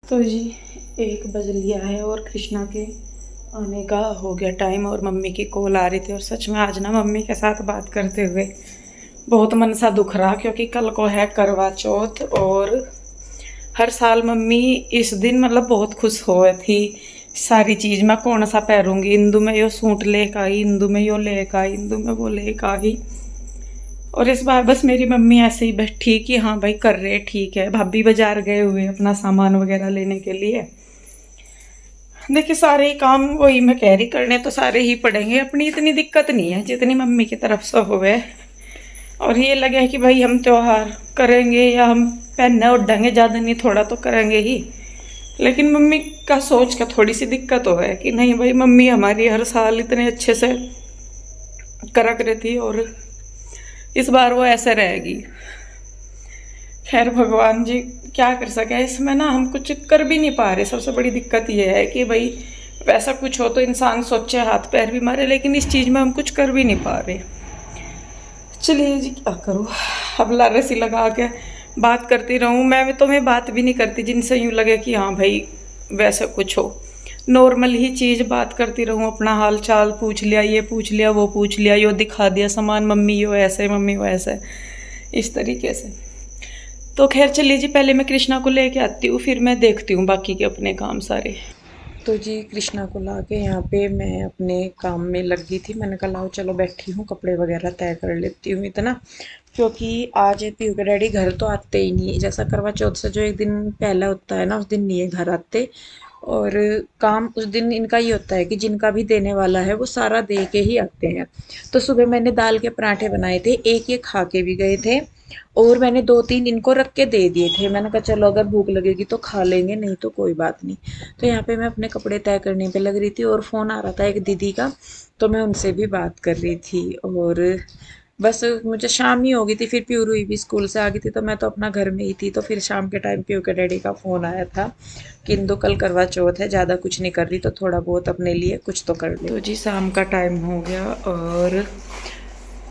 तो जी 1 बज लिया है और कृष्णा के आने का हो गया टाइम और मम्मी की कॉल आ रही थी। और सच में आज ना मम्मी के साथ बात करते हुए बहुत मन सा दुख रहा, क्योंकि कल को है करवा चौथ और हर साल मम्मी इस दिन मतलब बहुत खुश हुए थी। सारी चीज़ मैं कौन सा पहनूंगी, इंदू में यो सूट लेकर आई, इंदू में यो लेकर आई, इंदू में वो लेकर आई। और इस बार बस मेरी मम्मी ऐसे ही बैठी कि हाँ भाई कर रहे, ठीक है। भाभी बाजार गए हुए अपना सामान वगैरह लेने के लिए। देखिए सारे ही काम वही मैं कह रही, करने तो सारे ही पड़ेंगे, अपनी इतनी दिक्कत नहीं है जितनी मम्मी की तरफ से हुए। और ये लगे कि भाई हम त्योहार करेंगे या हम पहनने उड़ेंगे, ज़्यादा नहीं थोड़ा तो करेंगे ही। लेकिन मम्मी का सोच का थोड़ी सी दिक्कत हो है कि नहीं भाई, मम्मी हमारी हर साल इतने अच्छे से करा करती थी और इस बार वो ऐसे रहेगी। खैर भगवान जी क्या कर सके इसमें ना, हम कुछ कर भी नहीं पा रहे। सबसे बड़ी दिक्कत ये है कि भाई वैसा कुछ हो तो इंसान सोचे हाथ पैर भी मारे, लेकिन इस चीज़ में हम कुछ कर भी नहीं पा रहे। चलिए जी क्या करूँ, अब रस्सी लगा के बात करती रहूँ। मैं तो मैं बात भी नहीं करती जिनसे यूँ लगे कि हाँ भाई वैसा कुछ हो। नॉर्मल ही चीज़ बात करती रहूँ, अपना हाल चाल पूछ लिया, ये पूछ लिया, वो पूछ लिया, यो दिखा दिया सामान, मम्मी यो ऐसे, मम्मी वो ऐसे, इस तरीके से। तो खैर चलिए जी, पहले मैं कृष्णा को लेके आती हूँ, फिर मैं देखती हूँ बाकी के अपने काम सारे। तो जी कृष्णा को ला के यहाँ पे मैं अपने काम में लग गई थी। मैंने कहा लाओ चलो बैठी हूँ, कपड़े वगैरह तय कर लेती हूँ इतना, क्योंकि आज पीयू के डैडी घर तो आते ही नहीं। जैसा करवा चौथ से जो एक दिन पहले होता है ना, उस दिन नहीं है घर आते। और काम उस दिन इनका ये होता है कि जिनका भी देने वाला है वो सारा दे के ही आते हैं। तो सुबह मैंने दाल के पराठे बनाए थे, एक ये खा के भी गए थे और मैंने 2-3 इनको रख के दे दिए थे। मैंने कहा चलो अगर भूख लगेगी तो खा लेंगे, नहीं तो कोई बात नहीं। तो यहाँ पे मैं अपने कपड़े तय करने पे लग रही थी और फ़ोन आ रहा था एक दीदी का, तो मैं उनसे भी बात कर रही थी। और बस मुझे शाम ही हो गई थी, फिर प्यूरू भी स्कूल से आ गई थी, तो मैं तो अपना घर में ही थी। तो फिर शाम के टाइम प्यू के डैडी का फ़ोन आया था कि इंदु कल करवा चौथ है, ज़्यादा कुछ नहीं कर रही तो थोड़ा बहुत अपने लिए कुछ तो कर ले। तो जी शाम का टाइम हो गया और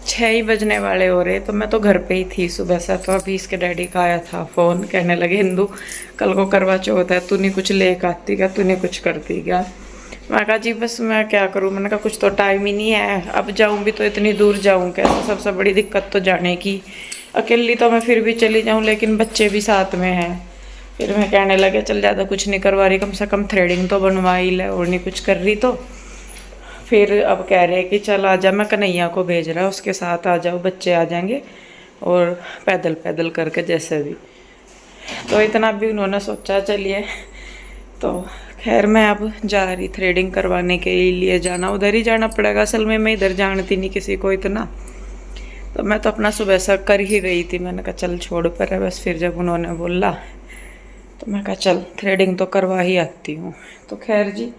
6 ही बजने वाले हो रहे, तो मैं तो घर पे ही थी सुबह से। तो अभी इसके डैडी का आया था फ़ोन, कहने लगे हिंदू कल को करवा चौथ है, तूने कुछ लेकर आती क्या, तूने कुछ करती क्या। मैं कहा जी बस मैं क्या करूँ, मैंने कहा कुछ तो टाइम ही नहीं है, अब जाऊँ भी तो इतनी दूर जाऊँ कैसे। सबसे बड़ी दिक्कत तो जाने की, अकेली तो मैं फिर भी चली जाऊँ लेकिन बच्चे भी साथ में हैं। फिर मैं कहने लगे चल ज़्यादा कुछ नहीं करवा रही, कम से कम थ्रेडिंग तो बनवा ही ले, और नहीं कुछ कर रही तो। फिर अब कह रहे हैं कि चल आ जा, मैं कन्हैया को भेज रहा, उसके साथ आ जाओ, बच्चे आ जाएंगे और पैदल पैदल करके जैसे भी। तो इतना भी उन्होंने सोचा। चलिए तो खैर मैं अब जा रही थ्रेडिंग करवाने के लिए। जाना उधर ही जाना पड़ेगा, असल में मैं इधर जानती नहीं किसी को इतना। तो मैं तो अपना सुबह से कर ही रही थी, मैंने कहा चल छोड़ पर है बस। फिर जब उन्होंने बोला तो मैं कहा चल थ्रेडिंग तो करवा ही आती हूँ। तो खैर जी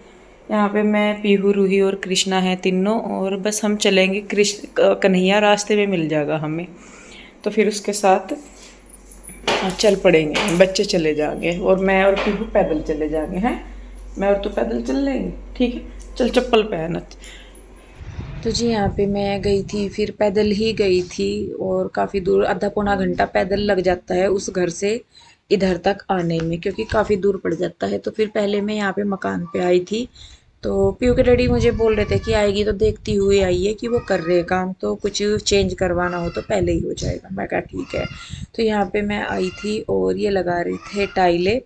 यहाँ पे मैं, पीहू, रूही और कृष्णा हैं तीनों, और बस हम चलेंगे। कन्हैया रास्ते में मिल जाएगा हमें, तो फिर उसके साथ चल पड़ेंगे, बच्चे चले जाएंगे और मैं और पीहू पैदल चले जाएंगे। हैं मैं और तू पैदल चल लेंगे, ठीक है चल चप्पल पहन। तो जी यहाँ पे मैं गई थी, फिर पैदल ही गई थी और काफ़ी दूर, आधा पौना घंटा पैदल लग जाता है उस घर से इधर तक आने में, क्योंकि काफ़ी दूर पड़ जाता है। तो फिर पहले मैं यहाँ पे मकान पे आई थी, तो पीयू के डैडी मुझे बोल रहे थे कि आएगी तो देखती हुई आई है कि वो कर रहे हैं काम, तो कुछ चेंज करवाना हो तो पहले ही हो जाएगा। मैं कहा ठीक है। तो यहाँ पे मैं आई थी और ये लगा रहे थे टाइलें।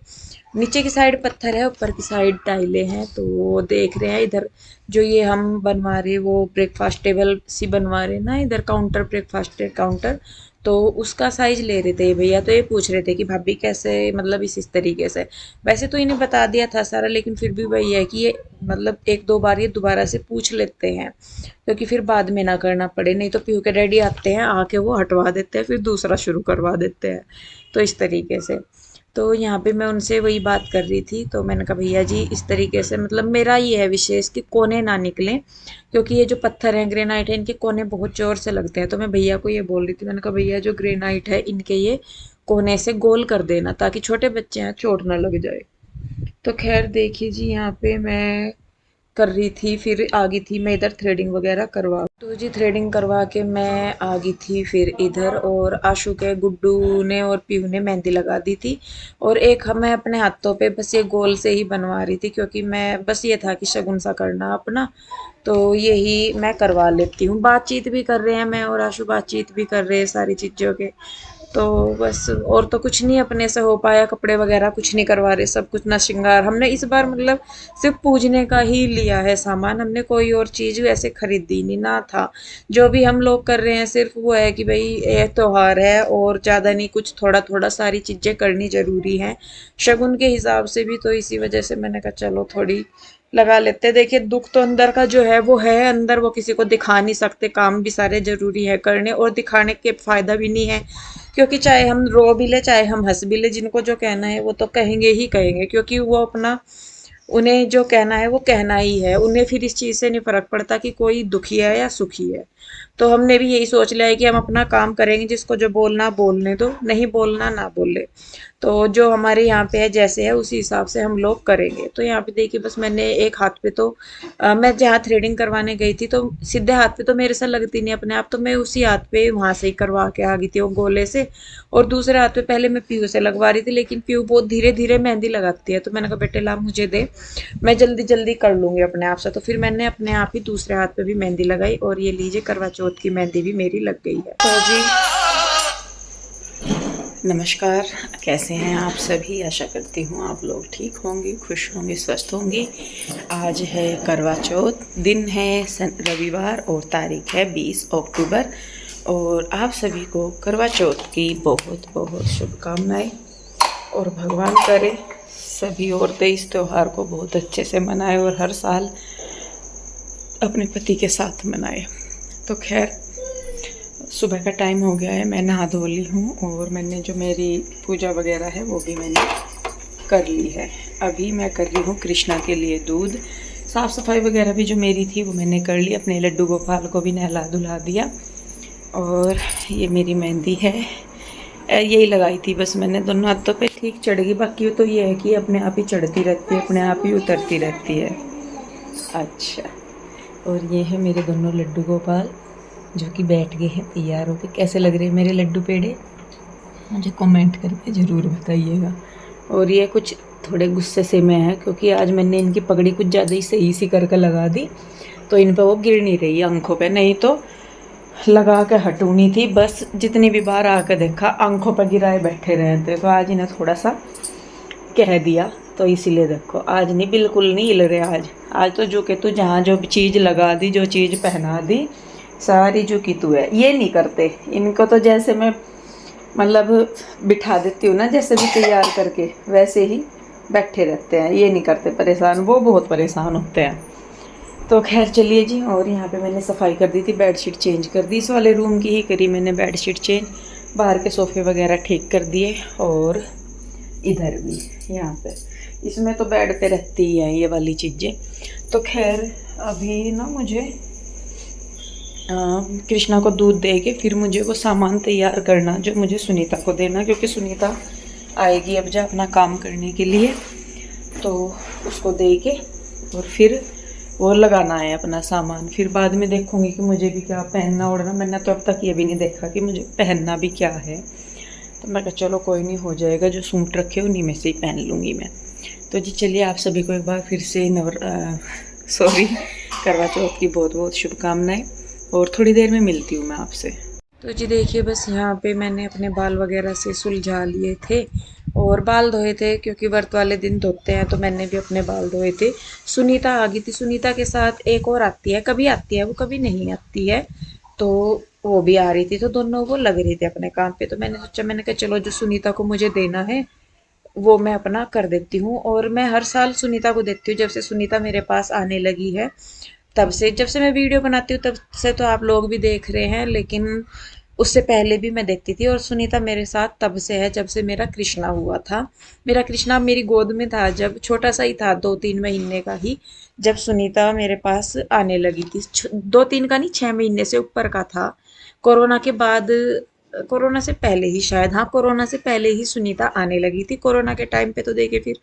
नीचे की साइड पत्थर है, ऊपर की साइड टाइलें हैं। तो वो देख रहे हैं इधर जो ये हम बनवा रहे, वो ब्रेकफास्ट टेबल सी बनवा रहे ना इधर, काउंटर, ब्रेकफास्ट काउंटर। तो उसका साइज ले रहे थे भैया। तो ये पूछ रहे थे कि भाभी कैसे, मतलब इस तरीके से। वैसे तो इन्हें बता दिया था सारा, लेकिन फिर भी वही है कि ये मतलब 1-2 बार ये दोबारा से पूछ लेते हैं, क्योंकि फिर बाद में ना करना पड़े। नहीं तो पीहू के डैडी आते हैं, आके वो हटवा देते हैं, फिर दूसरा शुरू करवा देते हैं। तो इस तरीके से। तो यहाँ पे मैं उनसे वही बात कर रही थी। तो मैंने कहा भैया जी इस तरीके से, मतलब मेरा ये है विशेष कि कोने ना निकलें, क्योंकि ये जो पत्थर हैं ग्रेनाइट है, इनके कोने बहुत जोर से लगते हैं। तो मैं भैया को ये बोल रही थी, मैंने कहा भैया जो ग्रेनाइट है इनके ये कोने से गोल कर देना, ताकि छोटे बच्चे हैं चोट ना लग जाए। तो खैर देखिए जी यहाँ पे मैं कर रही थी, फिर आ गई थी मैं इधर थ्रेडिंग वगैरह करवा। तो जी थ्रेडिंग करवा के मैं आ गई थी फिर इधर, और आशु के गुड्डू ने और पीहू ने मेहंदी लगा दी थी। और एक मैं अपने हाथों पे बस ये गोल से ही बनवा रही थी, क्योंकि मैं बस ये था कि शगुन सा करना अपना, तो यही मैं करवा लेती हूँ। बातचीत भी कर रहे हैं, मैं और आशु बातचीत भी कर रहे हैं सारी चीज़ों के। तो बस और तो कुछ नहीं अपने से हो पाया, कपड़े वगैरह कुछ नहीं करवा रहे, सब कुछ ना श्रृंगार हमने इस बार मतलब सिर्फ पूजने का ही लिया है सामान, हमने कोई और चीज़ ऐसे खरीदी नहीं ना था। जो भी हम लोग कर रहे हैं सिर्फ वो है कि भाई ये त्योहार है और ज़्यादा नहीं, कुछ थोड़ा थोड़ा सारी चीज़ें करनी ज़रूरी हैं शगुन के हिसाब से भी। तो इसी वजह से मैंने कहा चलो थोड़ी लगा लेते हैं। देखिए दुख तो अंदर का जो है वो है अंदर, वो किसी को दिखा नहीं सकते, काम भी सारे जरूरी है करने, और दिखाने के फायदा भी नहीं है, क्योंकि चाहे हम रो भी ले चाहे हम हंस भी ले, जिनको जो कहना है वो तो कहेंगे ही कहेंगे, क्योंकि वो अपना उन्हें जो कहना है वो कहना ही है। उन्हें फिर इस चीज़ से नहीं फर्क पड़ता कि कोई दुखी है या सुखी है। तो हमने भी यही सोच लिया है कि हम अपना काम करेंगे, जिसको जो बोलना बोलने दो, नहीं बोलना ना बोले। तो जो हमारे यहाँ पे है जैसे है उसी हिसाब से हम लोग करेंगे। तो यहाँ पे देखिए बस मैंने एक हाथ पे तो मैं जहाँ थ्रेडिंग करवाने गई थी तो सीधे हाथ पे तो मेरे से लगती नहीं अपने आप, तो मैं उसी हाथ पे वहां से ही करवा के आ गई थी वो गोले से। और दूसरे हाथ पे पहले मैं पीयू से लगवा रही थी, लेकिन पीयू बहुत धीरे धीरे मेहंदी लगाती है, तो मैंने कहा बेटे ला मुझे दे, मैं जल्दी जल्दी कर लूंगी अपने आप से। तो फिर मैंने अपने आप ही दूसरे हाथ पे भी मेहंदी लगाई, और ये लीजिए करवा चौथ की मेहंदी भी मेरी लग गई है। तो जी नमस्कार, कैसे हैं आप सभी? आशा करती हूँ आप लोग ठीक होंगे, खुश होंगे, स्वस्थ होंगे। आज है करवा चौथ, दिन है रविवार और तारीख है 20 अक्टूबर। और आप सभी को करवा चौथ की बहुत बहुत शुभकामनाएं, और भगवान करे सभी औरतें इस त्यौहार को बहुत अच्छे से मनाएं और हर साल अपने पति के साथ मनाएं। तो खैर सुबह का टाइम हो गया है, मैं नहा धो ली हूँ, और मैंने जो मेरी पूजा वगैरह है वो भी मैंने कर ली है। अभी मैं कर रही हूँ कृष्णा के लिए दूध, साफ़ सफाई वगैरह भी जो मेरी थी वो मैंने कर ली, अपने लड्डू गोपाल को भी नहला धुला दिया। और ये मेरी मेहंदी है, यही लगाई थी बस मैंने दोनों हाथों पे, ठीक चढ़ गई। बाकी तो ये है कि अपने आप ही चढ़ती रहती है, अपने आप ही उतरती रहती है। अच्छा, और ये है मेरे दोनों लड्डू गोपाल जो कि बैठ गए हैं तैयार होके। कैसे लग रहे हैं मेरे लड्डू पेड़े, मुझे कमेंट करके ज़रूर बताइएगा। और ये कुछ थोड़े गुस्से से में है, क्योंकि आज मैंने इनकी पगड़ी कुछ ज़्यादा ही सही सी करके लगा दी, तो इन पर वो गिर नहीं रही आंखों पे, नहीं तो लगा के हटूनी थी। बस जितनी भी बार आकर देखा आंखों पर गिराए बैठे रहते, तो आज इन्हें थोड़ा सा कह दिया, तो इसीलिए देखो आज नहीं, बिल्कुल नहीं हिल रहे आज तो जो कि तू जहाँ जो चीज़ लगा दी, जो चीज़ पहना दी, सारी जो की तू है। ये नहीं करते, इनको तो जैसे मैं मतलब बिठा देती हूँ ना, जैसे भी तैयार करके वैसे ही बैठे रहते हैं, ये नहीं करते परेशान, वो बहुत परेशान होते हैं। तो खैर चलिए जी, और यहाँ पे मैंने सफाई कर दी थी, बेडशीट चेंज कर दी, इस वाले रूम की ही करी मैंने बेडशीट चेंज, बाहर के सोफ़े वगैरह ठीक कर दिए, और इधर भी यहाँ पे इसमें तो बेड पे रहती ही हैं ये वाली चीज़ें। तो खैर अभी ना मुझे कृष्णा को दूध दे के फिर मुझे वो सामान तैयार करना जो मुझे सुनीता को देना, क्योंकि सुनीता आएगी अब जा अपना काम करने के लिए, तो उसको दे के और फिर वो लगाना है अपना सामान। फिर बाद में देखूंगी कि मुझे भी क्या पहनना ओढ़ना, मैंने तो अब तक ये भी नहीं देखा कि मुझे पहनना भी क्या है। तो मैं कहा चलो कोई नहीं, हो जाएगा, जो सूट रखे उन्हीं में से ही पहन लूँगी मैं। तो जी चलिए आप सभी को एक बार फिर से करवा चौथ की बहुत बहुत शुभकामनाएं, और थोड़ी देर में मिलती हूँ मैं आपसे। तो जी देखिए बस यहाँ पे मैंने अपने बाल वगैरह से सुलझा लिए थे, और बाल धोए थे, क्योंकि व्रत वाले दिन धोते हैं, तो मैंने भी अपने बाल धोए थे। सुनीता आ गई थी, सुनीता के साथ एक और आती है, कभी आती है वो कभी नहीं आती है, तो वो भी आ रही थी, तो दोनों वो लग रही थी अपने काम पे। तो मैंने सोचा, मैंने कहा चलो जो सुनीता को मुझे देना है वो मैं अपना कर देती हूँ। और मैं हर साल सुनीता को देती हूँ, जब से सुनीता मेरे पास आने लगी है तब से, जब से मैं वीडियो बनाती हूँ तब से, तो आप लोग भी देख रहे हैं, लेकिन उससे पहले भी मैं देखती थी। और सुनीता मेरे साथ तब से है जब से मेरा कृष्णा हुआ था। मेरा कृष्णा मेरी गोद में था, जब छोटा सा ही था 2-3 महीने का ही, जब सुनीता मेरे पास आने लगी थी। 2-3 का नहीं, 6 महीने से ऊपर का था। कोरोना के बाद कोरोना से पहले ही शायद, हाँ कोरोना से पहले ही सुनीता आने लगी थी। कोरोना के टाइम पे तो देखिए फिर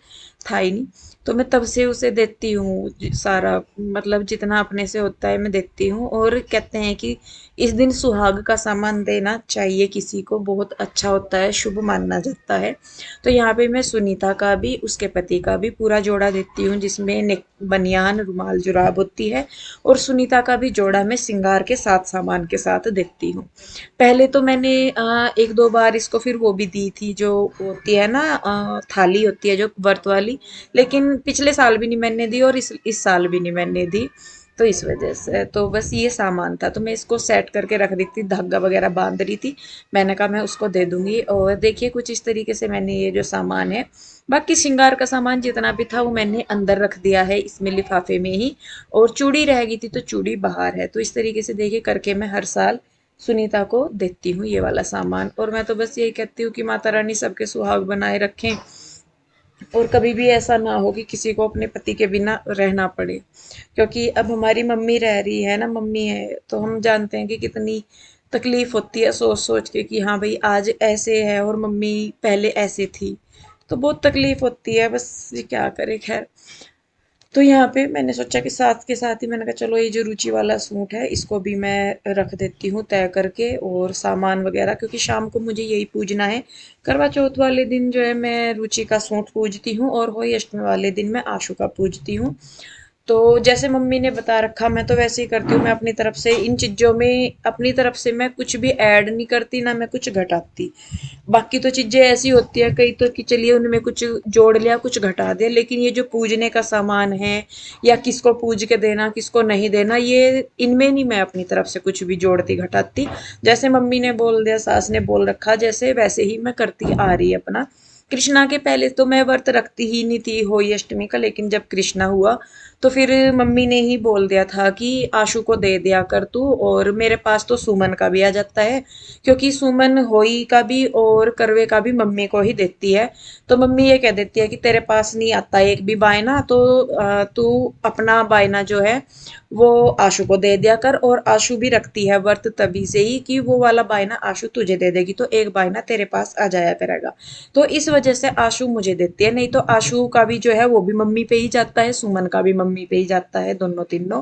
था ही नहीं। तो मैं तब से उसे देती हूँ सारा, मतलब जितना अपने से होता है मैं देती हूँ। और कहते हैं कि इस दिन सुहाग का सामान देना चाहिए किसी को, बहुत अच्छा होता है, शुभ माना जाता है। तो यहाँ पे मैं सुनीता का भी उसके पति का भी पूरा जोड़ा देती हूँ, जिसमें नेक, बनियान, रुमाल, जुराब होती है। और सुनीता का भी जोड़ा मैं श्रृंगार के साथ सामान के साथ देती हूँ। पहले तो मैंने एक दो बार इसको फिर वो भी दी थी, जो होती है ना थाली होती है जो व्रत वाली। लेकिन पिछले साल भी नहीं मैंने दी और इस साल भी नहीं मैंने दी। तो इस वजह से तो बस ये सामान था, तो मैं इसको सेट करके रख दी थी, धागा वगैरह बांध रही थी। मैंने कहा मैं उसको दे दूंगी। और देखिए कुछ इस तरीके से मैंने ये जो सामान है, बाकी श्रृंगार का सामान जितना भी था वो मैंने अंदर रख दिया है इसमें लिफाफे में ही। और चूड़ी रह गई थी तो चूड़ी बाहर है। तो इस तरीके से देखिए करके मैं हर साल सुनीता को देती हूँ ये वाला सामान। और मैं तो बस यही कहती हूँ कि माता रानी सबके सुहाग बनाए रखें, और कभी भी ऐसा ना हो कि किसी को अपने पति के बिना रहना पड़े। क्योंकि अब हमारी मम्मी रह रही है ना, मम्मी है, तो हम जानते हैं कि कितनी तकलीफ होती है सोच सोच के कि हाँ भाई आज ऐसे है और मम्मी पहले ऐसे थी। तो बहुत तकलीफ होती है, बस ये क्या करे, खैर। तो यहाँ पे मैंने सोचा कि साथ के साथ ही मैंने कहा चलो ये जो रुचि वाला सूट है इसको भी मैं रख देती हूँ तय करके, और सामान वगैरह, क्योंकि शाम को मुझे यही पूजना है। करवा चौथ वाले दिन जो है मैं रुचि का सूट पूजती हूँ, और होली अष्टमी वाले दिन मैं आशु का पूजती हूँ। तो जैसे मम्मी ने बता रखा मैं तो वैसे ही करती हूँ। मैं अपनी तरफ से इन चीज़ों में, अपनी तरफ से मैं कुछ भी ऐड नहीं करती, ना मैं कुछ घटाती। बाकी तो चीज़ें ऐसी होती है कई तो कि चलिए उनमें कुछ जोड़ लिया कुछ घटा दिया, लेकिन ये जो पूजने का सामान है या किसको पूज के देना किसको नहीं देना, ये इनमें नहीं मैं अपनी तरफ से कुछ भी जोड़ती घटाती। जैसे मम्मी ने बोल दिया, सास ने बोल रखा, जैसे वैसे ही मैं करती आ रही अपना। कृष्णा के पहले तो मैं व्रत रखती ही नहीं थी होली अष्टमी का, लेकिन जब कृष्णा हुआ तो फिर मम्मी ने ही बोल दिया था कि आशु को दे दिया कर तू। और मेरे पास तो सुमन का भी आ जाता है, क्योंकि सुमन होई का भी और करवे का भी मम्मी को ही देती है। तो मम्मी ये कह देती है कि तेरे पास नहीं आता एक भी बायना, तो तू अपना बायना जो है वो आशु को दे दिया कर। और आशु भी रखती है व्रत तभी से ही कि वो वाला बायना आशु तुझे दे देगी, तो एक बायना तेरे पास आ जाया करेगा। तो इस वजह से आशु मुझे देती है, नहीं तो आशु का भी जो है वो भी मम्मी पे ही जाता है, सुमन का भी मम्मी पे ही जाता है, दोनों तीनों।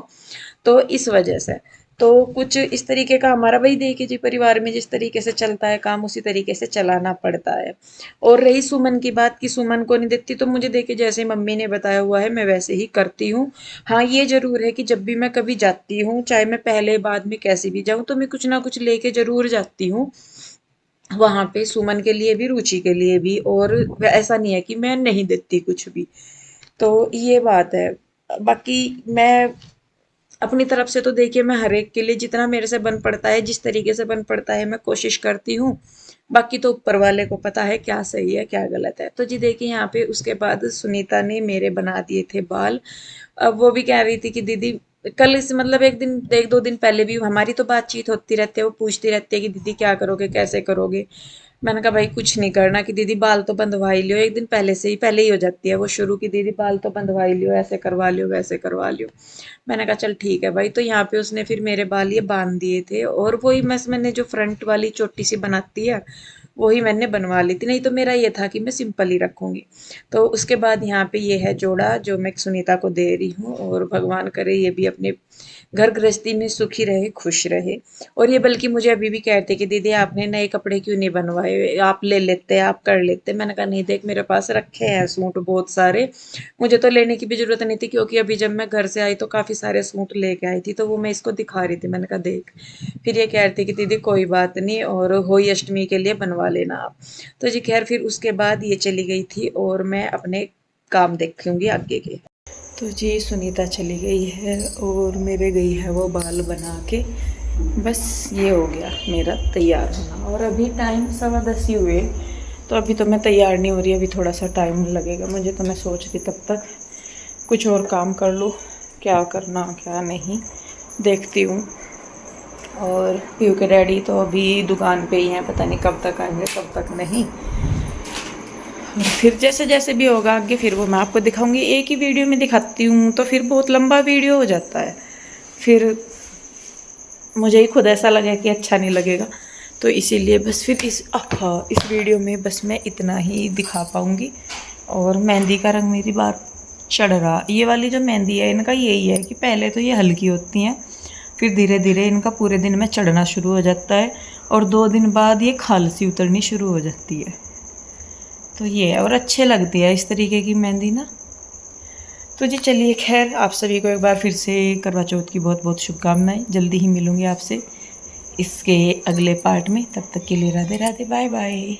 तो इस वजह से तो कुछ इस तरीके का हमारा, वही देखिए जी, परिवार में जिस तरीके से चलता है काम उसी तरीके से चलाना पड़ता है। और रही सुमन की बात कि सुमन को नहीं देती, तो मुझे देखिए जैसे मम्मी ने बताया हुआ है मैं वैसे ही करती हूँ। हाँ ये जरूर है कि जब भी मैं कभी जाती हूँ, चाहे मैं पहले बाद में कैसे भी जाऊँ, तो मैं कुछ ना कुछ लेके जरूर जाती हूँ वहां पे, सुमन के लिए भी रुचि के लिए भी। और ऐसा नहीं है कि मैं नहीं देती कुछ भी। तो ये बात है। बाकी मैं अपनी तरफ से तो देखिए मैं हर एक के लिए जितना मेरे से बन पड़ता है, जिस तरीके से बन पड़ता है मैं कोशिश करती हूँ। बाकी तो ऊपर वाले को पता है क्या सही है क्या गलत है। तो जी देखिए यहाँ पे उसके बाद सुनीता ने मेरे बना दिए थे बाल। अब वो भी कह रही थी कि दीदी, कल इस मतलब एक दिन एक दो दिन पहले भी हमारी तो बातचीत होती रहती है, वो पूछती रहती है कि दीदी क्या करोगे कैसे करोगे। मैंने कहा भाई कुछ नहीं करना, कि दीदी बाल तो बंधवा ही लियो, एक दिन पहले ही हो जाती है वो शुरू की, दीदी बाल तो बंधवा ही लियो, ऐसे करवा लियो वैसे करवा लियो। मैंने कहा चल ठीक है भाई। तो यहाँ पे उसने फिर मेरे बाल ये बांध दिए थे, और वही मैंने जो फ्रंट वाली चोटी सी बनाती है वही मैंने बनवा ली थी, नहीं तो मेरा ये था कि मैं सिंपल ही रखूंगी। तो उसके बाद यहाँ पे ये है जोड़ा जो मैं सुनीता को दे रही हूँ, और भगवान करे ये भी अपने घर गृहस्थी में सुखी रहे खुश रहे। और ये बल्कि मुझे अभी भी कहते कि दीदी आपने नए कपड़े क्यों नहीं बनवाए, आप ले लेते आप कर लेते। मैंने कहा नहीं देख मेरे पास रखे हैं सूट बहुत सारे, मुझे तो लेने की भी जरूरत नहीं थी, क्योंकि अभी जब मैं घर से आई तो काफी सारे सूट लेके आई थी, तो वो मैं इसको दिखा रही थी। मैंने कहा देख। फिर ये कह रही थी कि दीदी कोई बात नहीं, और होली अष्टमी के लिए बनवा लेना आप। तो जी खैर फिर उसके बाद ये चली गई थी, और मैं अपने काम देखूंगी आगे के। तो जी सुनीता चली गई है और मेरे गई है वो बाल बना के। बस ये हो गया मेरा तैयार होना, और अभी टाइम 10:15 ही हुए, तो अभी तो मैं तैयार नहीं हो रही, अभी थोड़ा सा टाइम लगेगा मुझे। तो मैं सोच रही तब तक कुछ और काम कर लूँ, क्या करना क्या नहीं देखती हूँ। और पीयू के डैडी तो अभी दुकान पे ही हैं, पता नहीं कब तक आएंगे कब तक नहीं। फिर जैसे जैसे भी होगा आगे फिर वो मैं आपको दिखाऊंगी। एक ही वीडियो में दिखाती हूँ तो फिर बहुत लंबा वीडियो हो जाता है, फिर मुझे ही खुद ऐसा लगे कि अच्छा नहीं लगेगा। तो इसीलिए बस फिर इस वीडियो में बस मैं इतना ही दिखा पाऊँगी। और मेहंदी का रंग मेरी बार चढ़ रहा। ये वाली जो मेहंदी है इनका यही है कि पहले तो ये हल्की होती हैं, फिर धीरे धीरे इनका पूरे दिन में चढ़ना शुरू हो जाता है और 2 दिन बाद ये खालसी उतरनी शुरू हो जाती है। तो ये है, और अच्छे लगती है इस तरीके की मेहंदी ना। तो जी चलिए, खैर आप सभी को एक बार फिर से करवा चौथ की बहुत बहुत शुभकामनाएं। जल्दी ही मिलूँगी आपसे इसके अगले पार्ट में, तब तक के लिए राधे राधे, बाय बाय।